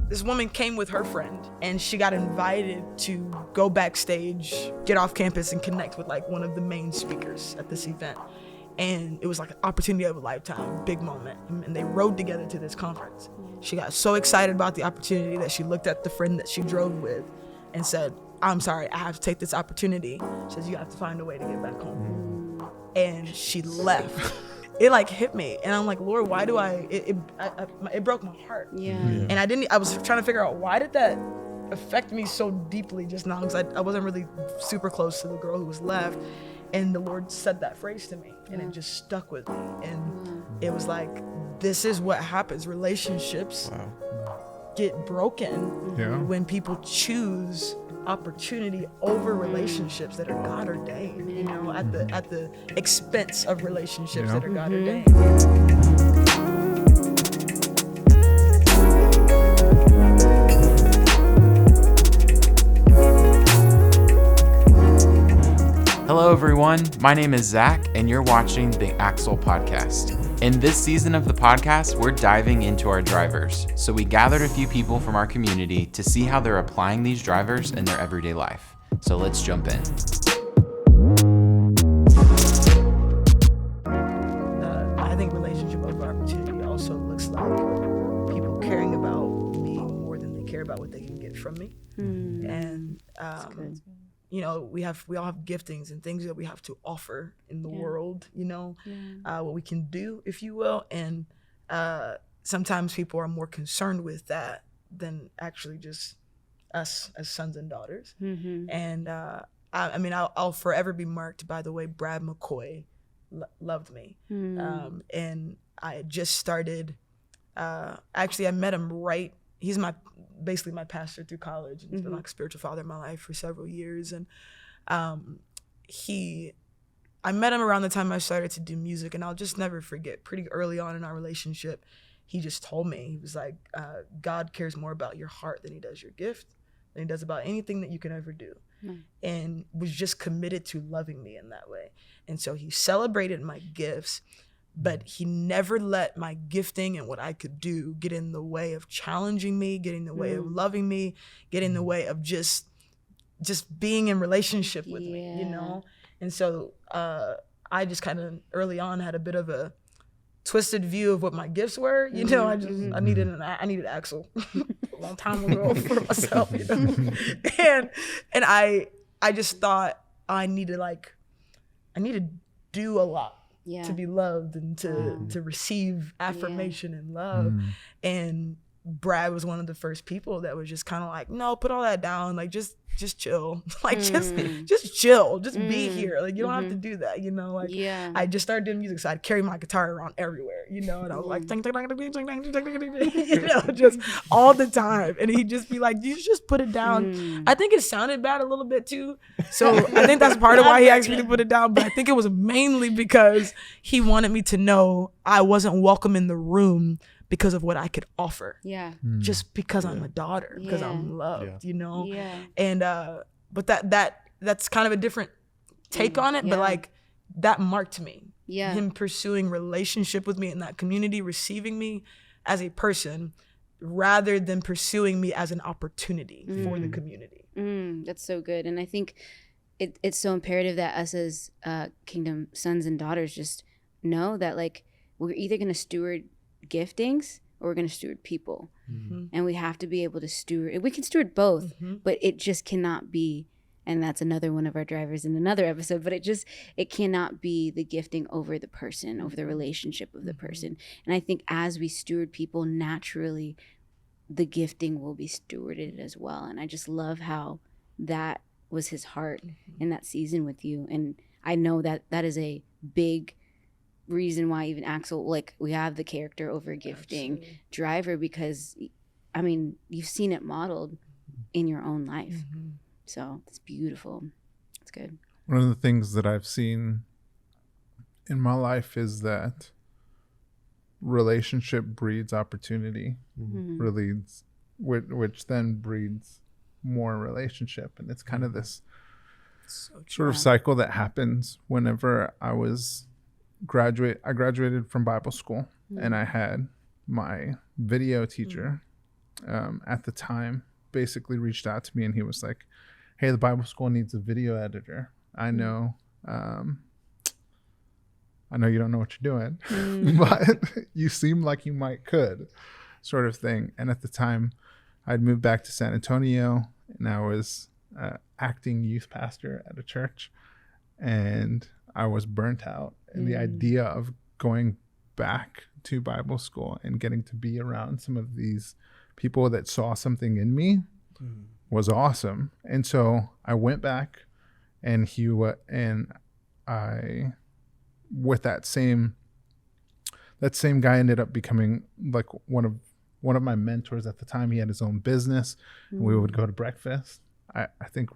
This woman came with her friend and she got invited to go backstage, get off campus and connect with like one of the main speakers at this event. And it was like an opportunity of a lifetime, big moment. And they rode together to this conference. She got so excited about the opportunity that she looked at the friend that she drove with and said, I'm sorry, I have to take this opportunity. She says, you have to find a way to get back home. And she left. It like hit me, and I'm like, Lord, why do it broke my heart. And I was trying to figure out, why did that affect me so deeply just now? Because I wasn't really super close to the girl who was left, and the Lord said that phrase to me, and it just stuck with me. And it was like, this is what happens. Relationships get broken when people choose opportunity over relationships that are God ordained, you know, at the expense of relationships that are God ordained. Hello everyone, my name is Zach and you're watching the AXL Podcast. In this season of the podcast, we're diving into our drivers. So we gathered a few people from our community to see how they're applying these drivers in their everyday life. So let's jump in. I think relationship over opportunity also looks like people caring about me more than they care about what they can get from me. And you know, we all have giftings and things that we have to offer in the world, you know, what we can do, if you will. And sometimes people are more concerned with that than actually just us as sons and daughters. And I mean, I'll forever be marked by the way Brad McCoy loved me. And I had just started, actually I met him he's basically my pastor through college, and he's been like a spiritual father in my life for several years. And I met him around the time I started to do music, and I'll just never forget, pretty early on in our relationship, he just told me, he was like, God cares more about your heart than he does your gift, than he does about anything that you can ever do. And was just committed to loving me in that way. And so he celebrated my gifts, but he never let my gifting and what I could do get in the way of challenging me, get in the way of loving me, get in the way of just being in relationship with me, you know? And so I just kind of early on had a bit of a twisted view of what my gifts were, you know? I needed AXL a long time ago for myself, you know? and I just thought I need to do a lot. To be loved and to receive affirmation and love. And Brad was one of the first people that was just kind of like, no, put all that down, like just chill, like just chill, just be here, like you don't have to do that, you know? Like I just started doing music, so I'd carry my guitar around everywhere, you know, and I was like you know, just all the time, and he'd just be like, you just put it down. I think it sounded bad a little bit too, so I think that's part of why he asked me to put it down, but I think it was mainly because he wanted me to know I wasn't welcome in the room because of what I could offer. Just because I'm a daughter, because I'm loved, you know? And but that's kind of a different take on it, but like that marked me. Him pursuing relationship with me in that community, receiving me as a person rather than pursuing me as an opportunity for the community. That's so good. And I think it's so imperative that us as kingdom sons and daughters just know that like we're either going to steward giftings or we're going to steward people. And we have to be able to steward. We can steward both, but it just cannot be, and that's another one of our drivers in another episode, but it cannot be the gifting over the person, over the relationship of the person. And I think as we steward people, naturally the gifting will be stewarded as well. And I just love how that was his heart in that season with you. And I know that that is a big reason why even AXL, like we have the character over gifting driver, because I mean, you've seen it modeled in your own life. So it's beautiful. It's good. One of the things that I've seen in my life is that relationship breeds opportunity, which then breeds more relationship. And it's kind of this sort of cycle that happens whenever I graduated from Bible school, and I had my video teacher at the time basically reached out to me, and he was like, hey, the Bible school needs a video editor. I know you don't know what you're doing, but you seem like you could, sort of thing. And at the time, I'd moved back to San Antonio, and I was acting youth pastor at a church, and I was burnt out. And the idea of going back to Bible school and getting to be around some of these people that saw something in me was awesome. And so I went back, and with that same guy ended up becoming like one of my mentors at the time. He had his own business, and we would go to breakfast. I think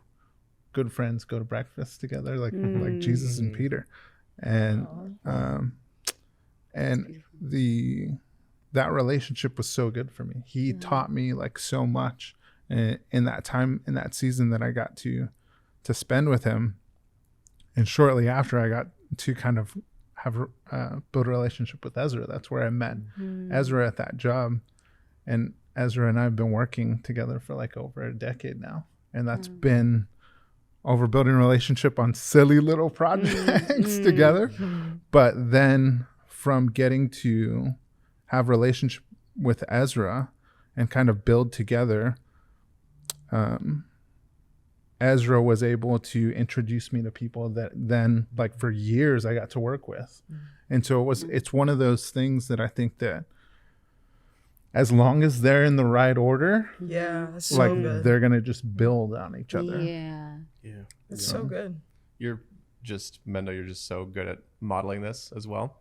good friends go to breakfast together, like Jesus and Peter. And that relationship was so good for me. He taught me like so much in that time, in that season that I got to spend with him. And shortly after, I got to kind of build a relationship with Ezra. That's where I met Ezra at that job. And Ezra and I have been working together for like over a decade now. And that's been over building a relationship on silly little projects together. But then from getting to have a relationship with Ezra and kind of build together, Ezra was able to introduce me to people that then, like, for years I got to work with. And so it's one of those things that I think that as long as they're in the right order, that's so like good. they're going to just build on each other. Yeah. It's so good. You're just so good at modeling this as well.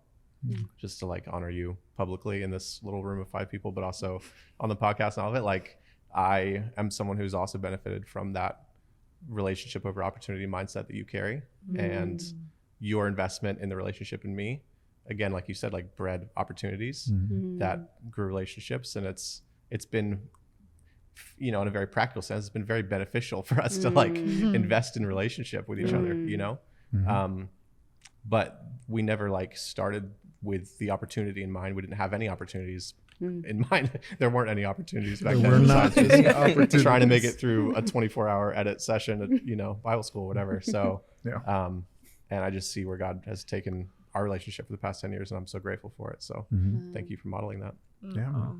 Just to like honor you publicly in this little room of 5 people, but also on the podcast and all of it. Like, I am someone who's also benefited from that relationship over opportunity mindset that you carry, and your investment in the relationship in me, again, like you said, like bred opportunities that grew relationships. And it's been, in a very practical sense, it's been very beneficial for us to like invest in relationship with each other, but we never like started with the opportunity in mind. We didn't have any opportunities in mind. There weren't any opportunities back then. Besides just trying to make it through a 24-hour edit session at Bible school, whatever. So and I just see where God has taken our relationship for the past 10 years, and I'm so grateful for it. So thank you for modeling that. Wow.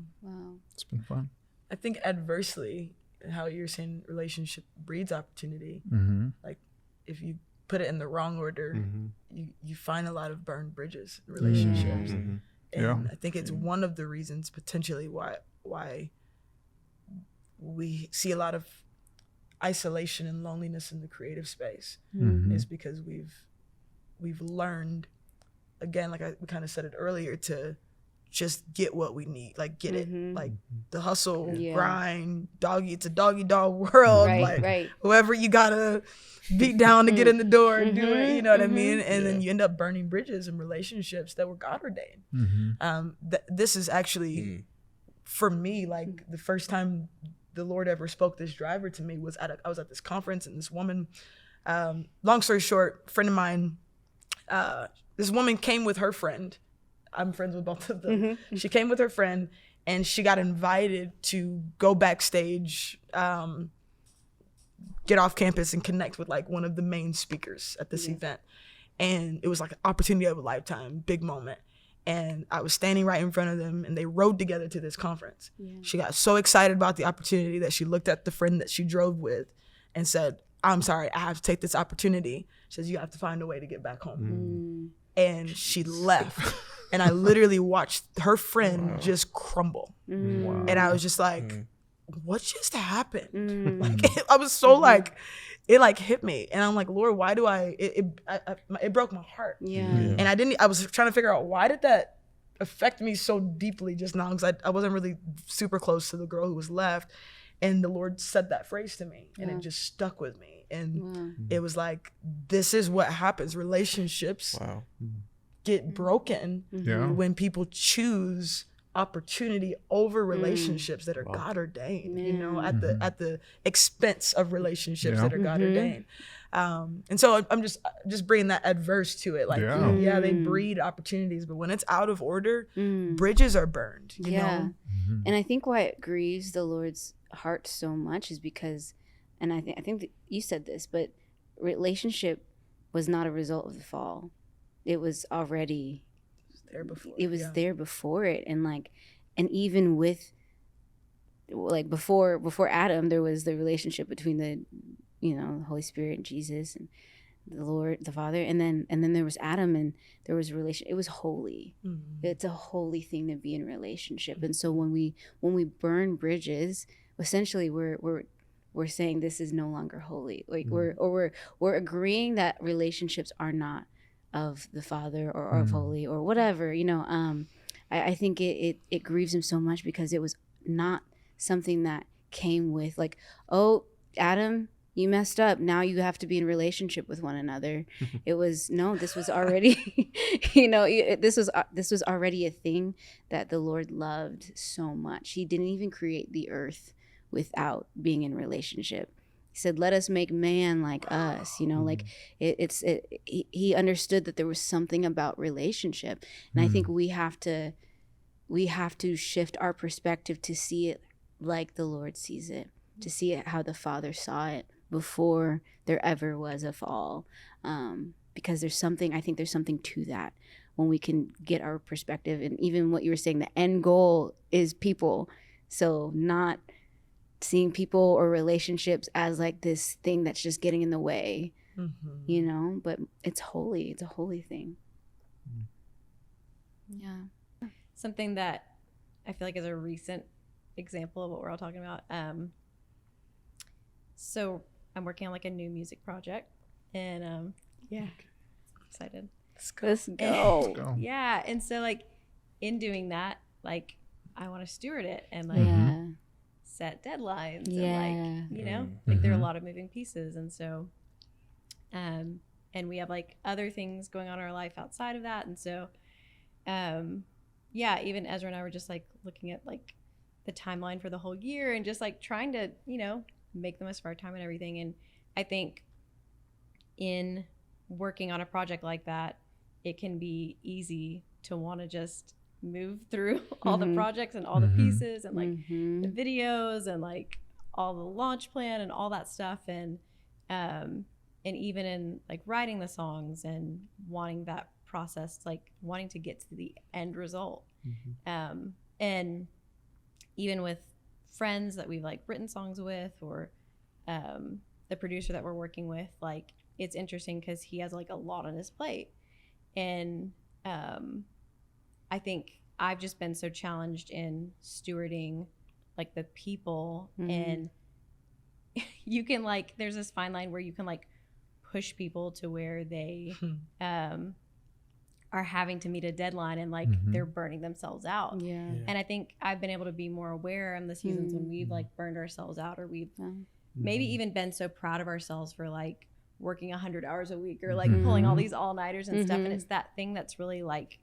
It's been fun. I think adversely, how you're saying relationship breeds opportunity. Like, if you put it in the wrong order, you find a lot of burned bridges in relationships. And I think it's one of the reasons potentially why we see a lot of isolation and loneliness in the creative space, is because we've learned, again, like we kind of said it earlier, to just get what we need, like get it, like the hustle, grind, it's a doggy dog world, whoever you gotta beat down to get in the door, do it, you know what I mean? And then you end up burning bridges in relationships that were God ordained. This is actually, for me, like the first time the Lord ever spoke this driver to me was I was at this conference, and this woman, long story short, friend of mine, this woman came with her friend. I'm friends with both of them. She came with her friend, and she got invited to go backstage, get off campus and connect with like one of the main speakers at this event. And it was like an opportunity of a lifetime, big moment. And I was standing right in front of them, and they rode together to this conference. She got so excited about the opportunity that she looked at the friend that she drove with and said, I'm sorry, I have to take this opportunity. She says, you have to find a way to get back home. And she left. And I literally watched her friend just crumble. And I was just like, what just happened? Like, I was so like, it like hit me. And I'm like, Lord, why do it broke my heart. And I was trying to figure out, why did that affect me so deeply just now? Because I wasn't really super close to the girl who was left. And the Lord said that phrase to me, and it just stuck with me. And it was like, this is what happens. Relationships get broken when people choose opportunity over relationships that are God ordained, at the expense of relationships that are God ordained. And so I'm just bringing that adverse to it. Like, Yeah. they breed opportunities, but when it's out of order, Mm. bridges are burned, you know? And I think why it grieves the Lord's heart so much is because, and I think that you said this, but relationship was not a result of the fall. It was already There before. It was there before it, and even with like before Adam, there was the relationship between the Holy Spirit and Jesus and the Lord, the Father, and then there was Adam, and there was a relation. It was holy. Mm-hmm. It's a holy thing to be in relationship. And so when we burn bridges, essentially we're saying this is no longer holy. Like we're agreeing that relationships are not of the Father or of holy or whatever. I think it grieves him so much because it was not something that came with like, oh, Adam, you messed up, now you have to be in relationship with one another. It was this was already this was already a thing that the Lord loved so much. He didn't even create the earth without being in relationship. He said, let us make man like us, like he understood that there was something about relationship. And I think we have to shift our perspective to see it like the Lord sees it, to see it how the Father saw it before there ever was a fall. Because there's something to that when we can get our perspective. And even what you were saying, the end goal is people. So not seeing people or relationships as like this thing that's just getting in the way, but it's holy. It's a holy thing. Yeah. Something that I feel like is a recent example of what we're all talking about. So I'm working on like a new music project, and excited. Let's go. Yeah, and so like in doing that, like I want to steward it and like set deadlines and like like there are a lot of moving pieces, and so and we have like other things going on in our life outside of that, and so even Ezra and I were just like looking at like the timeline for the whole year and just like trying to make the most of our time and everything. And I think in working on a project like that, it can be easy to want to just move through all the projects and all the pieces and like the videos and like all the launch plan and all that stuff, and even in like writing the songs and wanting that process, like wanting to get to the end result. And even with friends that we've like written songs with, or the producer that we're working with, like it's interesting because he has like a lot on his plate, and I think I've just been so challenged in stewarding like the people, and you can like there's this fine line where you can like push people to where they are having to meet a deadline and like they're burning themselves out. And I think I've been able to be more aware in the seasons when we've like burned ourselves out, or we've maybe even been so proud of ourselves for like working 100 hours a week or like pulling all these all-nighters and stuff, and it's that thing that's really like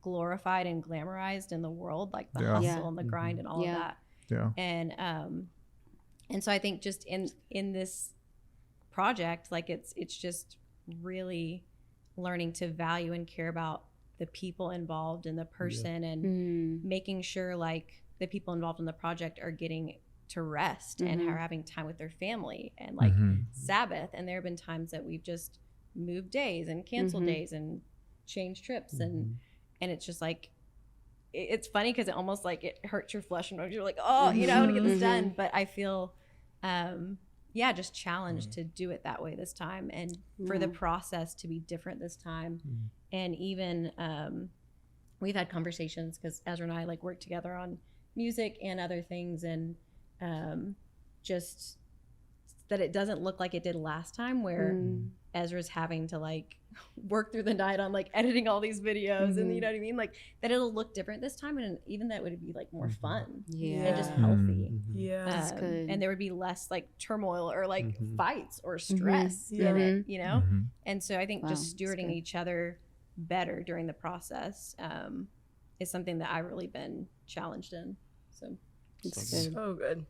glorified and glamorized in the world, like the hustle and the grind and all of that. And so I think just in this project, like it's just really learning to value and care about the people involved and the person, and making sure like the people involved in the project are getting to rest and are having time with their family and like Sabbath. And there have been times that we've just moved days and canceled days and changed trips, and it's just like it's funny because it almost like it hurts your flesh and you're like, oh, I want to get this done. But I feel just challenged to do it that way this time, and for the process to be different this time. And even we've had conversations because Ezra and I like work together on music and other things, and just that it doesn't look like it did last time, where Ezra's having to like work through the night on like editing all these videos, and you know what I mean, like that it'll look different this time, and even that would be like more fun and just healthy. That's good. And there would be less like turmoil or like fights or stress in it, and so I think just stewarding each other better during the process is something that I've really been challenged in. So it's so good.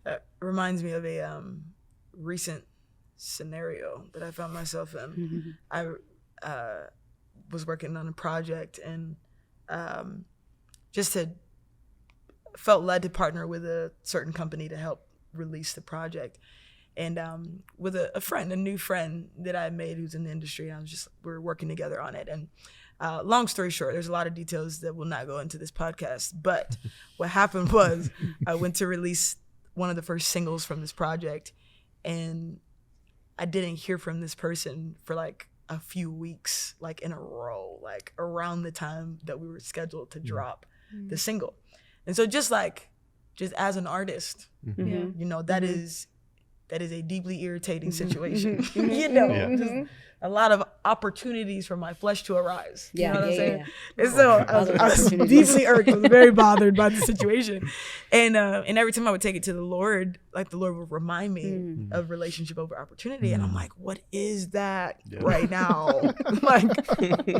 That reminds me of a recent scenario that I found myself in. I was working on a project and just had felt led to partner with a certain company to help release the project. And with a new friend that I made who's in the industry, we're working together on it. And long story short, there's a lot of details that will not go into this podcast. But what happened was I went to release one of the first singles from this project, and I didn't hear from this person for like a few weeks, like in a row, like around the time that we were scheduled to drop the single. And so just as an artist, you know, that is a deeply irritating situation. You know, just a lot of opportunities for my flesh to arise. You know what I'm saying? And so I was deeply irked. I was very bothered by the situation. And every time I would take it to the Lord, like the Lord would remind me of relationship over opportunity. And I'm like, what is that right now? Like,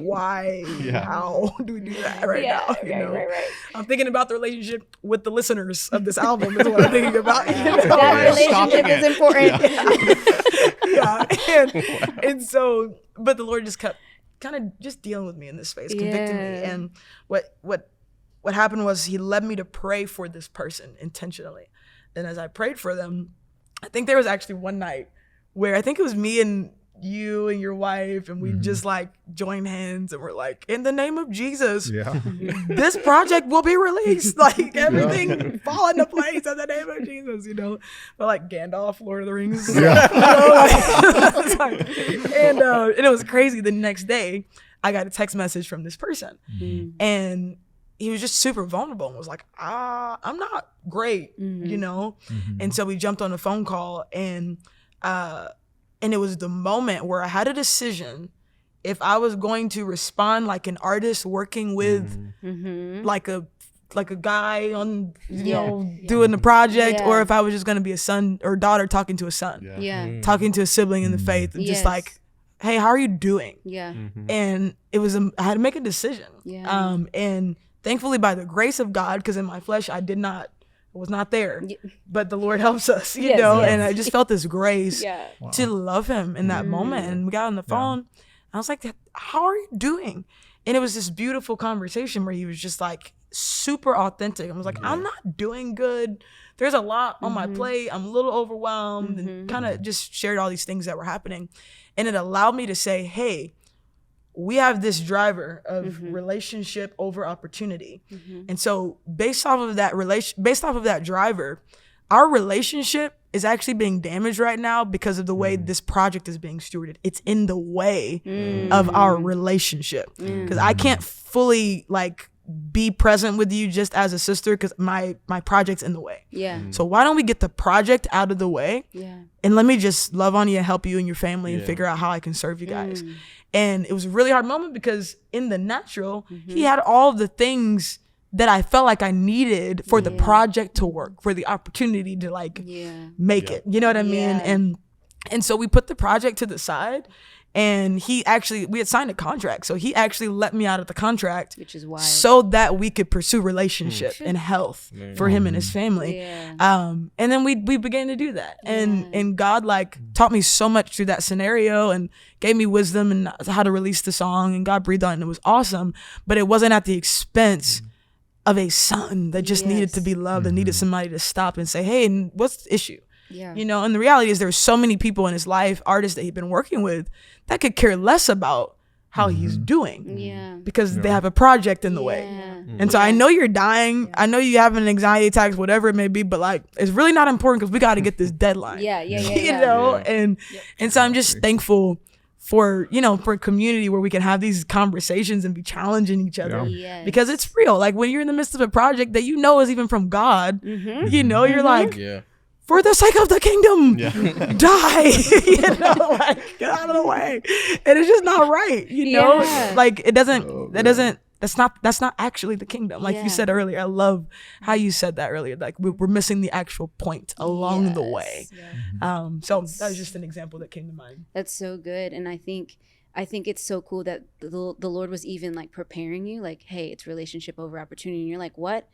why? How do we do that right now? You know? Right. I'm thinking about the relationship with the listeners of this album is what I'm thinking about. You know? That relationship is important. And so, but the Lord just kept kind of just dealing with me in this space, convicting me. And what happened was he led me to pray for this person intentionally. And as I prayed for them, I think there was actually one night where I think it was me and you and your wife, and we just like joined hands and we're like, in the name of Jesus, this project will be released. Like everything fall into place in the name of Jesus, you know. But like Gandalf, Lord of the Rings. You know, and it was crazy. The next day, I got a text message from this person, and he was just super vulnerable and was like, I'm not great, you know. And so we jumped on a phone call, and it was the moment where I had a decision if I was going to respond like an artist working with like a guy on, you know, doing the project, or if I was just going to be a son or daughter talking to a son, talking to a sibling in the faith, and just like, hey, how are you doing? And it was, I had to make a decision. And thankfully by the grace of God, because in my flesh, I was not there, but the Lord helps us, you know, and I just felt this grace to love him in that moment. And we got on the phone. I was like, how are you doing? And it was this beautiful conversation where he was just like super authentic. I was like, I'm not doing good. There's a lot on my plate. I'm a little overwhelmed, and kind of just shared all these things that were happening. And it allowed me to say, hey, we have this driver of relationship over opportunity. And so based off of that driver, our relationship is actually being damaged right now because of the way this project is being stewarded. It's in the way of our relationship. Because I can't fully like be present with you just as a sister because my project's in the way. So why don't we get the project out of the way and let me just love on you and help you and your family and figure out how I can serve you guys. And it was a really hard moment because in the natural, he had all of the things that I felt like I needed for the project to work, for the opportunity to like make it. You know what I mean? And so we put the project to the side, and we had signed a contract. So he actually let me out of the contract, which is wild, so that we could pursue relationship and health for him and his family. And then we began to do that. And God like taught me so much through that scenario and gave me wisdom and how to release the song, and God breathed on it, and it was awesome. But it wasn't at the expense of a son that just needed to be loved and needed somebody to stop and say, hey, and what's the issue? You know, and the reality is there's so many people in his life, artists that he'd been working with, that could care less about how he's doing because they have a project in the way. And so I know you're dying. I know you having anxiety attacks, whatever it may be, but like, it's really not important because we got to get this deadline. You know, and so I'm just thankful for, you know, for a community where we can have these conversations and be challenging each other because it's real. Like when you're in the midst of a project that you know is even from God, you know, you're like, for the sake of the kingdom, die, you know, like get out of the way. And it's just not right, you know, like that's not actually the kingdom. Like you said earlier, I love how you said that earlier. Like we're missing the actual point along the way. So that was just an example that came to mind. That's so good. And I think it's so cool that the Lord was even like preparing you, like, hey, it's relationship over opportunity. And you're like, what?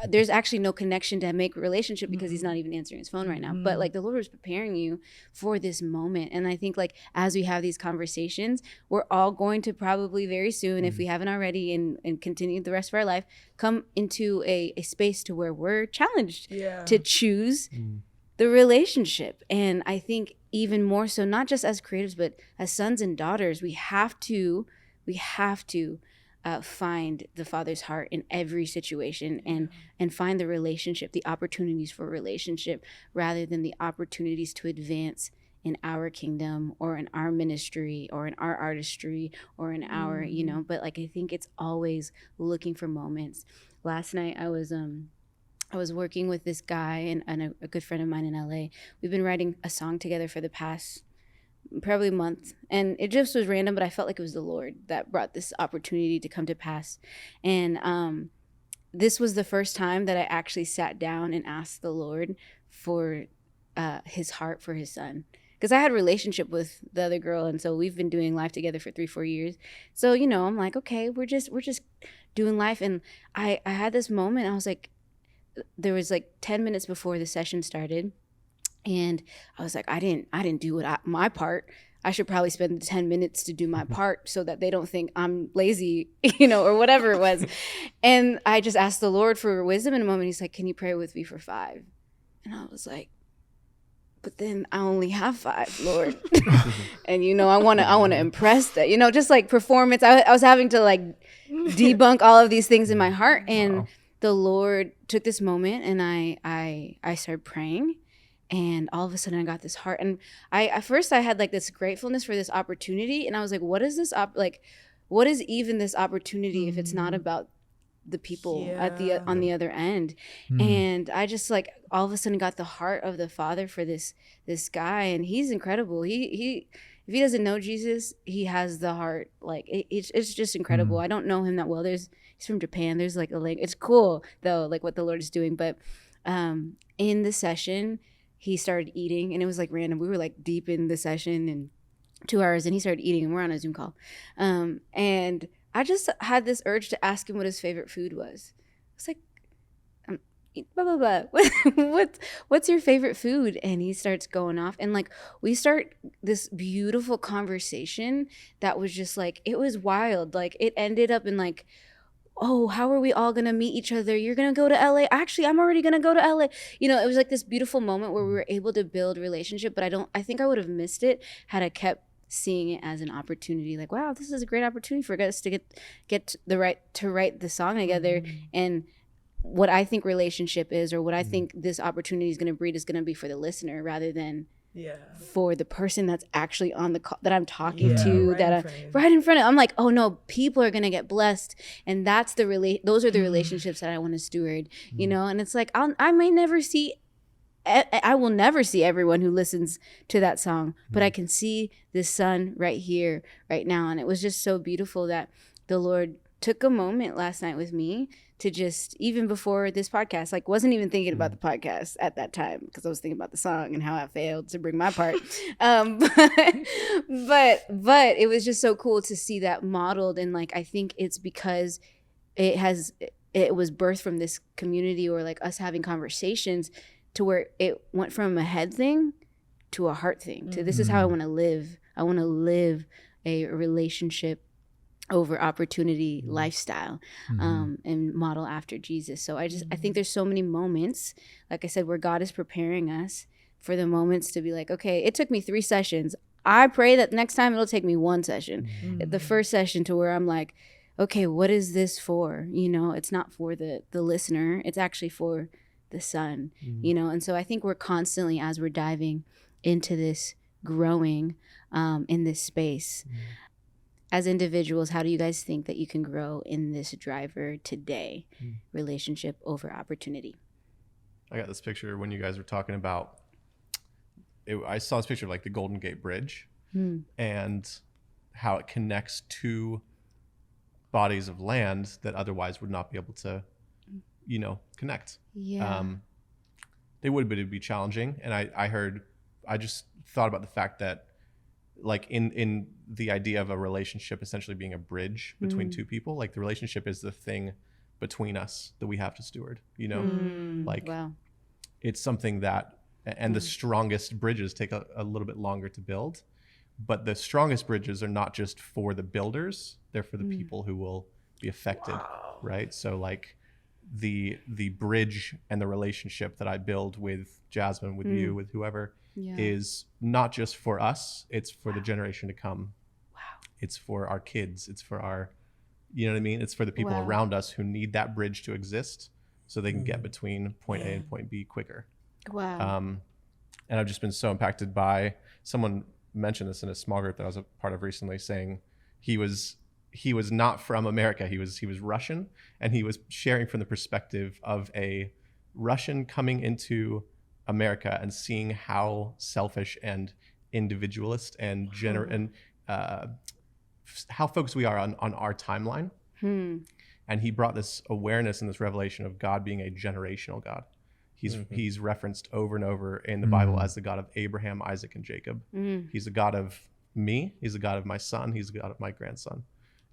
there's actually no connection to make a relationship because he's not even answering his phone right now. But like the Lord was preparing you for this moment. And I think like as we have these conversations, we're all going to probably very soon, if we haven't already and continue the rest of our life, come into a space to where we're challenged to choose the relationship. And I think even more so, not just as creatives, but as sons and daughters, we have to find the Father's heart in every situation and find the relationship, the opportunities for relationship, rather than the opportunities to advance in our kingdom or in our ministry or in our artistry or in our, you know, but like I think it's always looking for moments. Last night I was working with this guy and a good friend of mine in LA. We've been writing a song together for the past probably a month, and it just was random, but I felt like it was the Lord that brought this opportunity to come to pass. And this was the first time that I actually sat down and asked the Lord for his heart for his son, because I had a relationship with the other girl, and so we've been doing life together for 3-4 years. So, you know, I'm like, okay, we're just doing life. And I had this moment. I was like, there was like 10 minutes before the session started, and I was like, I didn't do my part. I should probably spend the 10 minutes to do my part so that they don't think I'm lazy, you know, or whatever it was. And I just asked the Lord for wisdom in a moment. He's like, can you pray with me for 5? And I was like, but then I only have 5, Lord. And, you know, I want to impress that, you know, just like performance. I was having to like debunk all of these things in my heart. And the Lord took this moment, and I started praying. And all of a sudden I got this heart. And at first I had like this gratefulness for this opportunity. And I was like, what is this what is even this opportunity if it's not about the people on the other end? And I just like all of a sudden got the heart of the Father for this guy. And he's incredible. He if he doesn't know Jesus, he has the heart. Like it's just incredible. I don't know him that well. He's from Japan. There's like it's cool though, like what the Lord is doing. But in the session, he started eating, and it was like random. We were like deep in the session and 2 hours, and he started eating, and we're on a Zoom call. And I just had this urge to ask him what his favorite food was. I was like, blah, blah, blah. What's your favorite food? And he starts going off, and like we start this beautiful conversation that was just like, it was wild. Like it ended up in like, oh, how are we all going to meet each other? You're going to go to LA. Actually, I'm already going to go to LA. You know, it was like this beautiful moment where we were able to build relationship, but I think I would have missed it had I kept seeing it as an opportunity. Like, wow, this is a great opportunity for us to get the right to write the song together. And what I think relationship is, or what I think this opportunity is going to breed, is going to be for the listener rather than for the person that's actually on the call that I'm talking to, right in front of. I'm like, oh no, people are gonna get blessed, and that's those are the relationships that I want to steward, you know. And it's like I will never see everyone who listens to that song, but I can see this son right here, right now. And it was just so beautiful that the Lord took a moment last night with me to just, even before this podcast, like wasn't even thinking about the podcast at that time because I was thinking about the song and how I failed to bring my part. But it was just so cool to see that modeled. And like, I think it's because it was birthed from this community, or like us having conversations, to where it went from a head thing to a heart thing, to this is how I want to live. I want to live a relationship over opportunity lifestyle, and model after Jesus. So I think there's so many moments, like I said, where God is preparing us for the moments to be like, okay, it took me 3 sessions. I pray that next time it'll take me 1 session. The first session, to where I'm like, okay, what is this for? You know, it's not for the listener. It's actually for the son, you know? And so I think we're constantly, as we're diving into this, growing in this space. As individuals, how do you guys think that you can grow in this driver today, relationship over opportunity? I got this picture when you guys were talking about it. I saw this picture of like the Golden Gate Bridge and how it connects 2 bodies of land that otherwise would not be able to, you know, connect. They would, but it'd be challenging. And I just thought about the fact that, like in the idea of a relationship essentially being a bridge between 2 people, like the relationship is the thing between us that we have to steward, you know? Like Wow. it's something that, and the strongest bridges take a little bit longer to build, but the strongest bridges are not just for the builders, they're for the people who will be affected, right? So like the bridge and the relationship that I build with Jasmine, with you, with whoever, is not just for us, it's for the generation to come. It's for our kids, it's for our, you know what I mean? It's for the people around us who need that bridge to exist so they can get between point A and point B quicker. Wow. And I've just been so impacted by, someone mentioned this in a small group that I was a part of recently, saying he was not from America. He was Russian, and he was sharing from the perspective of a Russian coming into America and seeing how selfish and individualist and how focused we are on our timeline. And he brought this awareness and this revelation of God being a generational God. He's referenced over and over in the Bible as the God of Abraham, Isaac, and Jacob. He's the God of me. He's the God of my son. He's the God of my grandson,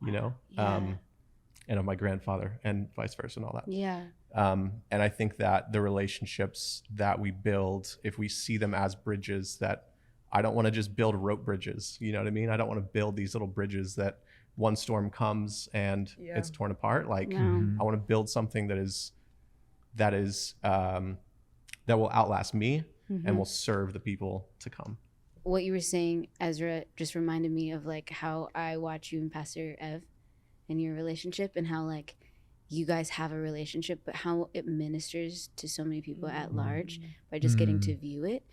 you know, and of my grandfather, and vice versa, and all that. Yeah. And I think that the relationships that we build, if we see them as bridges, that I don't want to just build rope bridges, you know what I mean? I don't want to build these little bridges that one storm comes and it's torn apart. Like I want to build something that will outlast me and will serve the people to come. What you were saying, Ezra, just reminded me of like how I watch you and Pastor Ev and your relationship, and how like you guys have a relationship, but how it ministers to so many people at large by just getting to view it.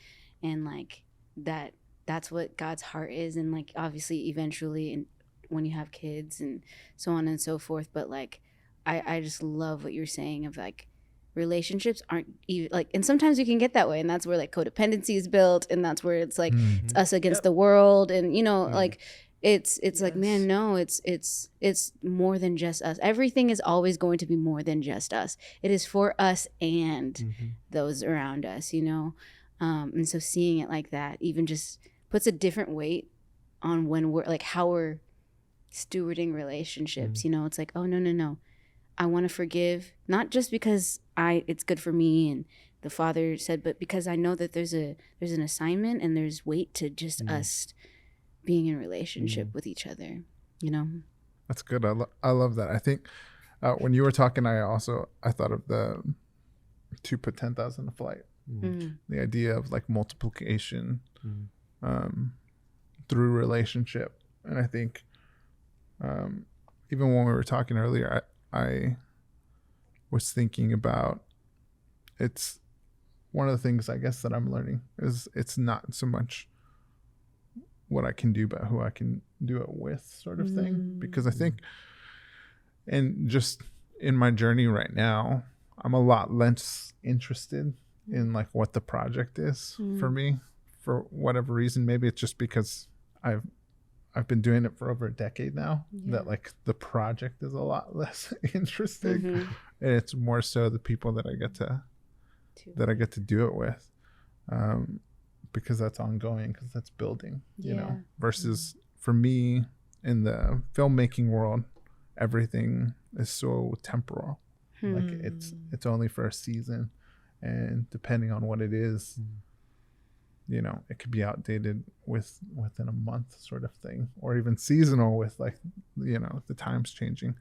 And like that's what God's heart is. And like obviously eventually, and when you have kids and so on and so forth, but like I just love what you're saying of like relationships aren't even like, and sometimes you can get that way, and that's where like codependency is built, and that's where it's like it's us against the world, and you know like it's like, man, no, it's more than just us. Everything is always going to be more than just us. It is for us and those around us, you know. And so seeing it like that even just puts a different weight on when we're like how we're stewarding relationships. You know, it's like, oh no, I want to forgive, not just because it's good for me and the Father said, but because I know that there's an assignment and there's weight to just us being in relationship with each other, you know. That's good. I love that. I think when you were talking, I thought of the 2 put 10,000 to flight. The idea of like multiplication through relationship. And I think even when we were talking earlier, I was thinking about, it's one of the things I guess that I'm learning is it's not so much what I can do, but who I can do it with, sort of thing. Because I think, and just in my journey right now, I'm a lot less interested in like what the project is for me, for whatever reason. Maybe it's just because I've been doing it for over a decade now, that like the project is a lot less interesting, and it's more so the people that I get to do it with, because that's ongoing, because that's building, you know, versus for me in the filmmaking world, everything is so temporal. Like it's only for a season, and depending on what it is, you know, it could be outdated within a month, sort of thing, or even seasonal with like, you know, the times changing.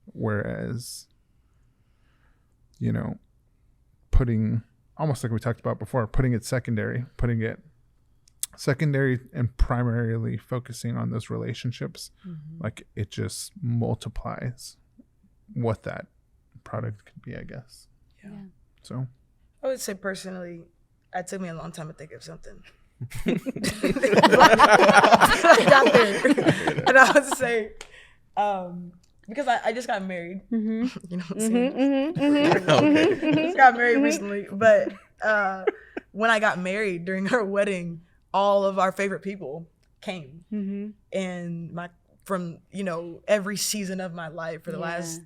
Whereas, you know, putting, almost like we talked about before, putting it secondary and primarily focusing on those relationships, like it just multiplies what that product could be, I guess. Yeah. So I would say personally, it took me a long time to think of something. I got there. And I would say, because I just got married. You know what I'm saying? I just got married recently. But when I got married, during our wedding, all of our favorite people came. And from, you know, every season of my life for the last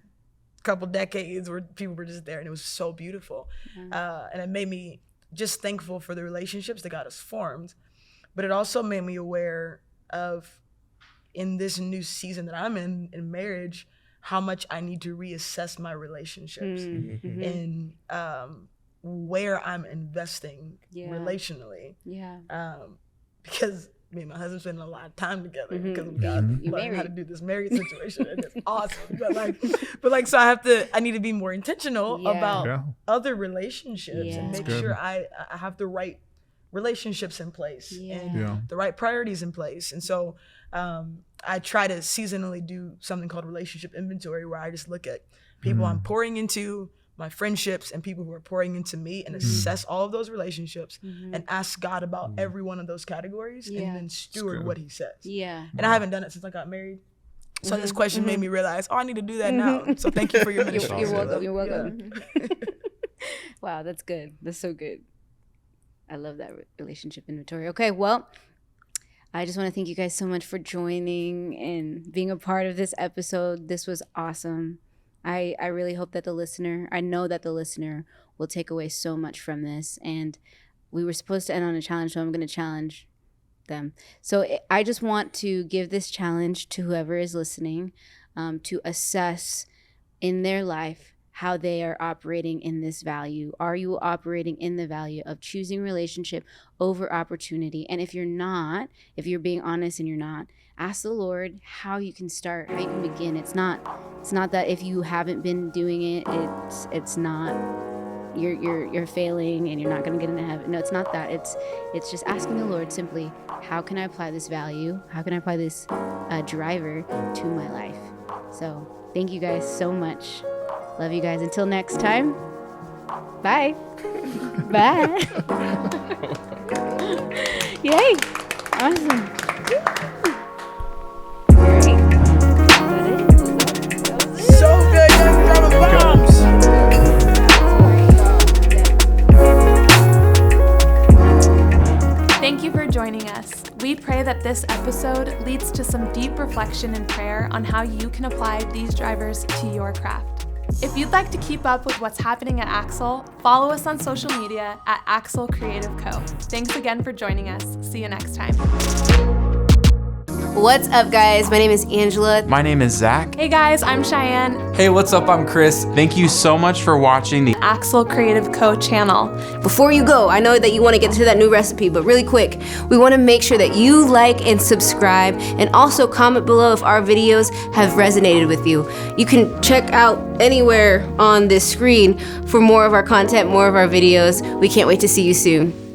couple decades, where people were just there, and it was so beautiful. And it made me just thankful for the relationships that God has formed, but it also made me aware of, in this new season that I'm in marriage, how much I need to reassess my relationships Mm-hmm. and where I'm investing Yeah. relationally. Yeah. Because me and my husband spend a lot of time together Mhm. because we got You learning how to married. do this married situation, and it's awesome. But like, so I need to be more intentional Yeah. about Yeah. other relationships Yeah. and That's make good. sure I have the right relationships in place Yeah. and Yeah. the right priorities in place. And so I try to seasonally do something called relationship inventory, where I just look at people I'm pouring into, my friendships, and people who are pouring into me, and assess all of those relationships and ask God about every one of those categories Yeah. and then steward good. what he says. Yeah. And I haven't done it since I got married. So this question made me realize, I need to do that now. So thank you for your ministry. You're awesome. welcome. You're Yeah. welcome. Wow, that's good. That's so good. I love that relationship inventory. Okay, well, I just want to thank you guys so much for joining and being a part of this episode. This was awesome. I really hope that I know that the listener will take away so much from this. And we were supposed to end on a challenge, so I'm going to challenge them. So I just want to give this challenge to whoever is listening, to assess in their life how they are operating in this value. Are you operating in the value of choosing relationship over opportunity? And if you're not, if you're being honest and you're not, ask the Lord how you can start, how you can begin. It's not that if you haven't been doing it, it's not you're failing and you're not going to get into heaven. No, it's not that. It's just asking the Lord simply, how can I apply this value? How can I apply this driver to my life? So thank you guys so much. Love you guys. Until next time. Bye. Bye. Yay. Awesome. Great. So good, young dropping bombs. Thank you for joining us. We pray that this episode leads to some deep reflection and prayer on how you can apply these drivers to your craft. If you'd like to keep up with what's happening at AXL, follow us on social media at AXL Creative Co. Thanks again for joining us. See you next time. What's up, guys? My name is Angela. My name is Zach. Hey guys, I'm Cheyenne, Hey, what's up? I'm Chris. Thank you so much for watching the AXL Creative Co channel. Before you go, I know that you want to get to that new recipe, but really quick, we want to make sure that you like and subscribe, and also comment below if our videos have resonated with you. You can check out anywhere on this screen for more of our content, more of our videos. We can't wait to see you soon.